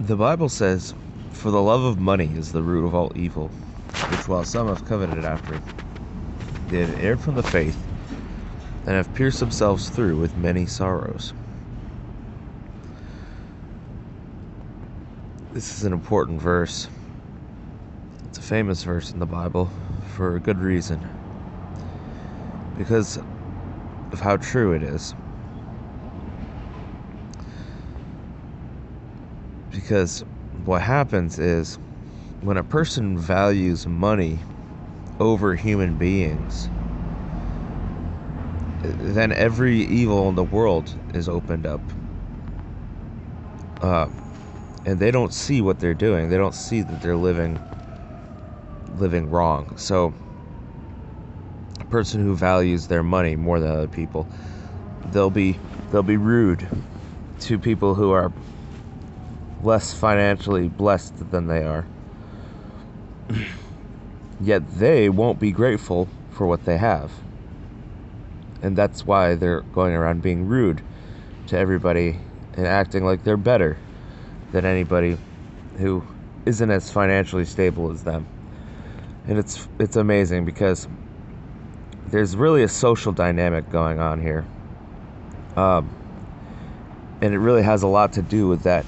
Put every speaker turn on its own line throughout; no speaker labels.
The Bible says, "For the love of money is the root of all evil, which while some have coveted after, they have erred from the faith, and have pierced themselves through with many sorrows." This is an important verse. It's a famous verse in the Bible for a good reason, because of how true it is. Because what happens is, when a person values money over human beings, then every evil in the world is opened up. And they don't see what they're doing. They don't see that they're living wrong. So a person who values their money more than other people, they'll be rude to people who are less financially blessed than they are. Yet they won't be grateful for what they have. And that's why they're going around being rude to everybody and acting like they're better than anybody who isn't as financially stable as them. And it's amazing, because there's really a social dynamic going on here. And it really has a lot to do with that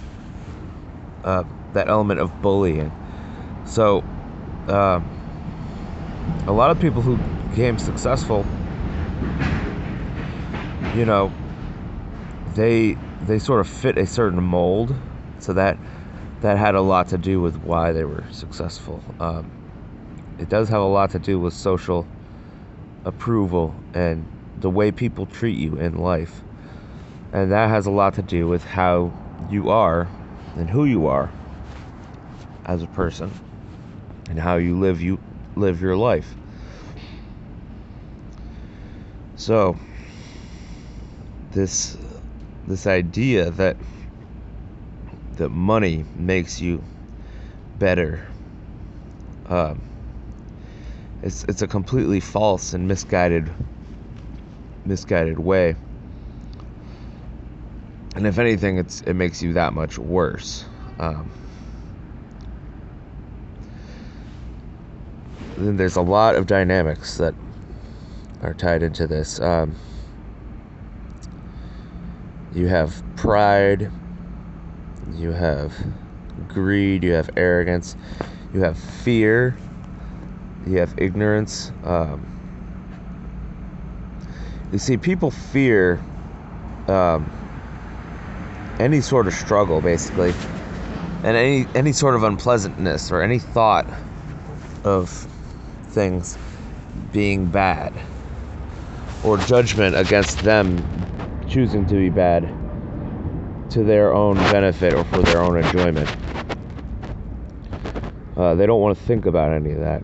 element of bullying. So a lot of people who became successful, they sort of fit a certain mold, so that had a lot to do with why they were successful. It does have a lot to do with social approval and the way people treat you in life, and that has a lot to do with how you are and who you are as a person, and how you live your life. So this idea that money makes you better, it's a completely false and misguided way. And if anything, it makes you that much worse. Then there's a lot of dynamics that are tied into this. You have pride, you have greed, you have arrogance, you have fear, you have ignorance. You see, people fear any sort of struggle, basically, and any sort of unpleasantness, or any thought of things being bad, or judgment against them choosing to be bad to their own benefit or for their own enjoyment. They don't want to think about any of that.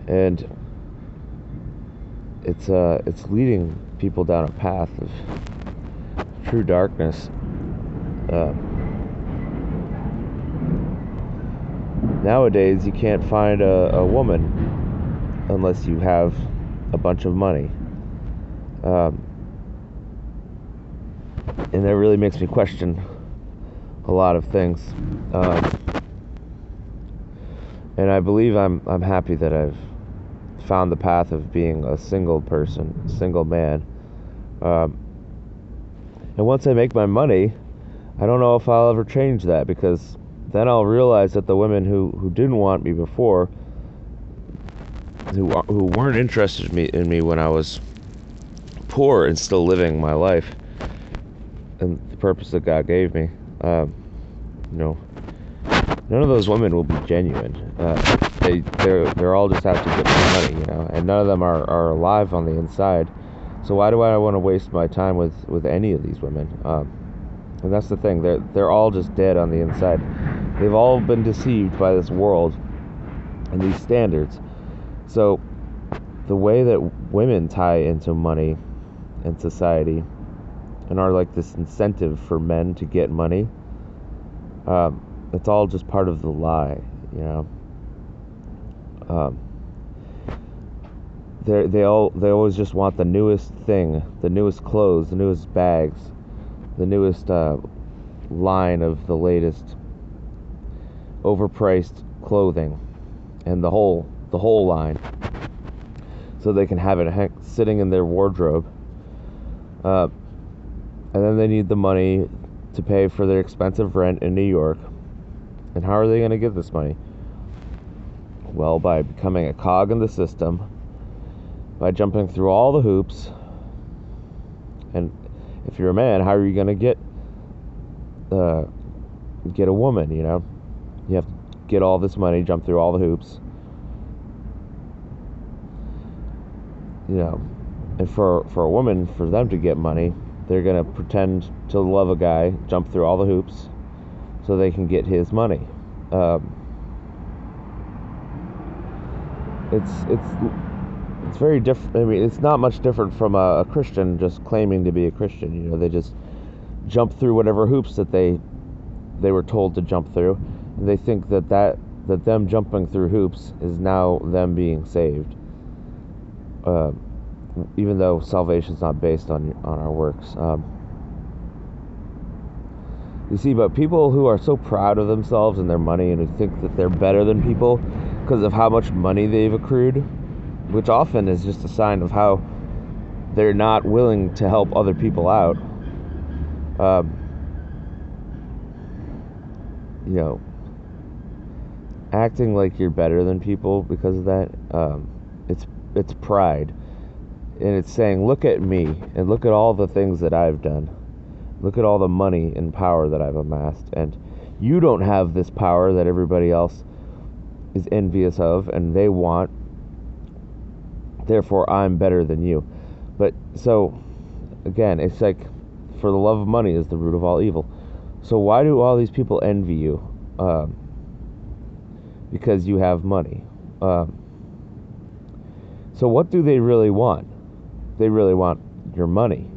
And it's leading people down a path of true darkness. Nowadays, you can't find a woman unless you have a bunch of money. And that really makes me question a lot of things. And I believe I'm happy that I've found the path of being a single person, a single man. And once I make my money, I don't know if I'll ever change that, because then I'll realize that the women who didn't want me before, who weren't interested in me when I was poor and still living my life and the purpose that God gave me, none of those women will be genuine. They're all just out to get my money, and none of them are alive on the inside. So why do I want to waste my time with any of these women? And that's the thing. They're all just dead on the inside. They've all been deceived by this world and these standards. So the way that women tie into money and society and are like this incentive for men to get money, it's all just part of the lie, They always just want the newest thing, the newest clothes, the newest bags, the newest line of the latest overpriced clothing, and the whole line, so they can have it sitting in their wardrobe. And then they need the money to pay for their expensive rent in New York. And how are they going to get this money? Well, by becoming a cog in the system, by jumping through all the hoops. And if you're a man, how are you going to get a woman? You have to get all this money, jump through all the hoops. And for a woman, for them to get money, they're going to pretend to love a guy, jump through all the hoops, so they can get his money. It's very different. I mean, it's not much different from a Christian just claiming to be a Christian. They just jump through whatever hoops that they were told to jump through, and they think that them jumping through hoops is now them being saved. Even though salvation is not based on our works. You see, but people who are so proud of themselves and their money, and who think that they're better than people because of how much money they've accrued, which often is just a sign of how they're not willing to help other people out. Acting like you're better than people because of that, it's pride. And it's saying, look at me, and look at all the things that I've done. Look at all the money and power that I've amassed. And you don't have this power that everybody else is envious of and they want. Therefore, I'm better than you. But so, again, it's like, for the love of money is the root of all evil. So why do all these people envy you? Because you have money. So what do they really want? They really want your money.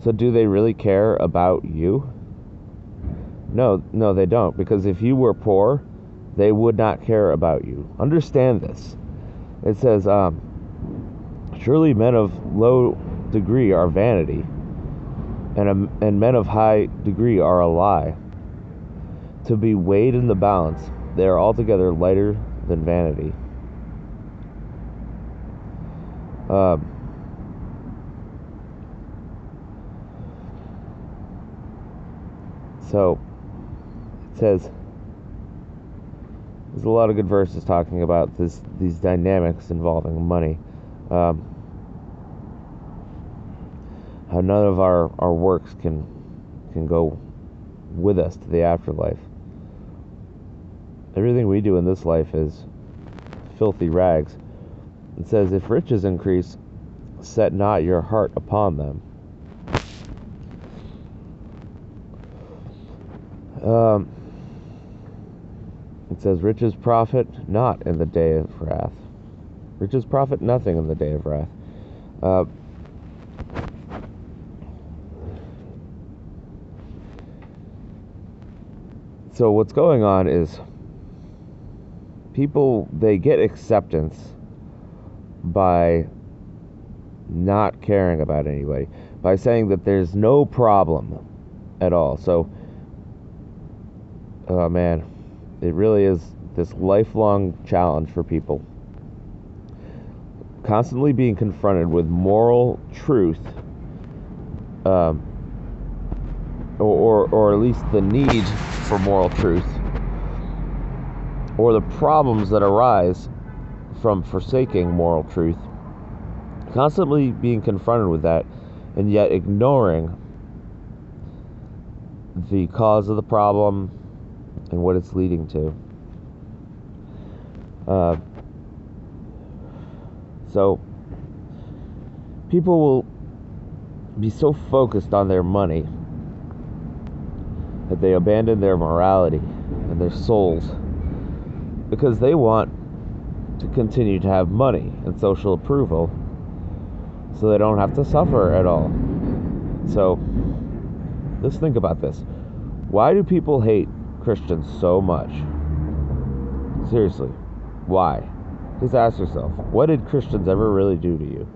So do they really care about you? No, they don't. Because if you were poor, they would not care about you. Understand this. It says, surely men of low degree are vanity, and men of high degree are a lie. To be weighed in the balance, they are altogether lighter than vanity. So it says, there's a lot of good verses talking about these dynamics involving money. How none of our works can go with us to the afterlife. Everything we do in this life is filthy rags. It says, if riches increase, set not your heart upon them. It says, riches profit not in the day of wrath. Riches profit nothing in the day of wrath. So what's going on is people, they get acceptance by not caring about anybody, by saying that there's no problem at all. So, oh man, it really is this lifelong challenge for people. Constantly being confronted with moral truth, or at least the need for moral truth, or the problems that arise from forsaking moral truth. Constantly being confronted with that, and yet ignoring the cause of the problem and what it's leading to. So people will be so focused on their money that they abandon their morality and their souls, because they want to continue to have money and social approval, so they don't have to suffer at all. So let's think about this. Why do people hate Christians so much? Seriously, why? Just ask yourself, what did Christians ever really do to you?